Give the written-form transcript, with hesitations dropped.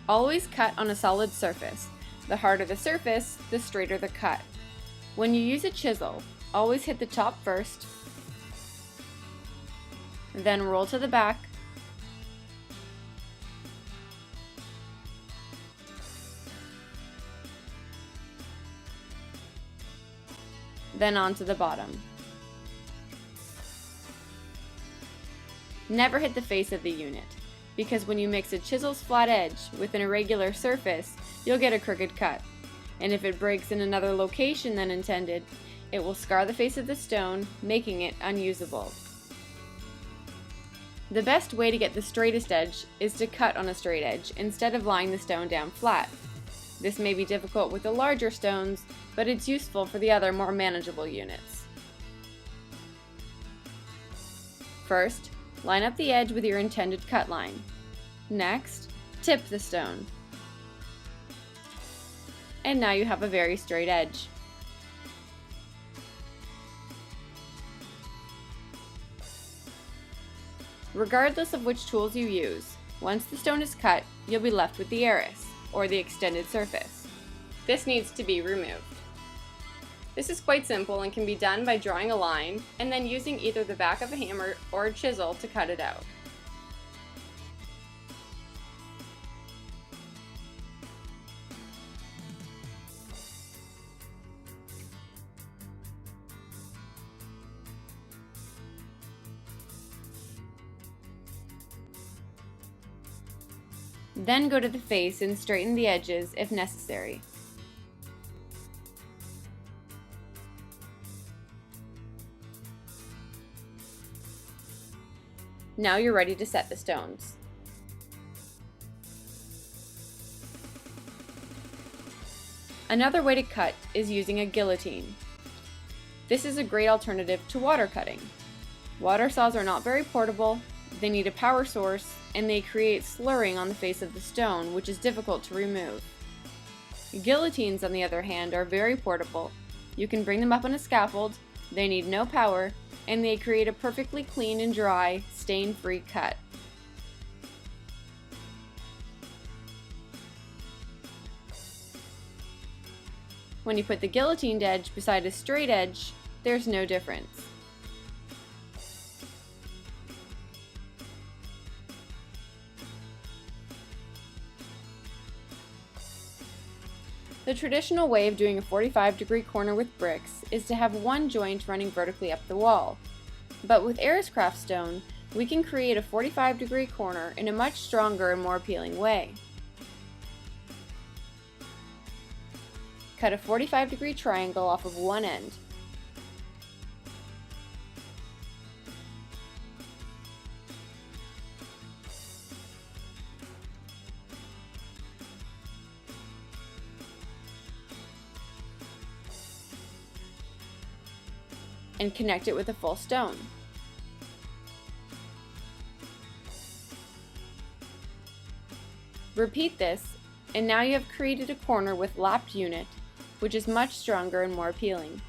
Always cut on a solid surface. The harder the surface, the straighter the cut. When you use a chisel, always hit the top first, then roll to the back, then onto the bottom. Never hit the face of the unit, because when you mix a chisel's flat edge with an irregular surface, you'll get a crooked cut. And if it breaks in another location than intended, it will scar the face of the stone, making it unusable. The best way to get the straightest edge is to cut on a straight edge instead of lying the stone down flat. This may be difficult with the larger stones, but it's useful for the other more manageable units. First, line up the edge with your intended cut line. Next, tip the stone. And now you have a very straight edge. Regardless of which tools you use, once the stone is cut, you'll be left with the arris, or the extended surface. This needs to be removed. This is quite simple and can be done by drawing a line and then using either the back of a hammer or a chisel to cut it out. Then go to the face and straighten the edges if necessary. Now you're ready to set the stones. Another way to cut is using a guillotine. This is a great alternative to water cutting. Water saws are not very portable, they need a power source, and they create slurring on the face of the stone, which is difficult to remove. Guillotines, on the other hand, are very portable. You can bring them up on a scaffold, they need no power, and they create a perfectly clean and dry, stain-free cut. When you put the guillotined edge beside a straight edge, there's no difference. The traditional way of doing a 45-degree corner with bricks is to have one joint running vertically up the wall. But with Arriscraft stone, we can create a 45-degree corner in a much stronger and more appealing way. Cut a 45-degree triangle off of one end. And connect it with a full stone. Repeat this, and now you have created a corner with lapped unit, which is much stronger and more appealing.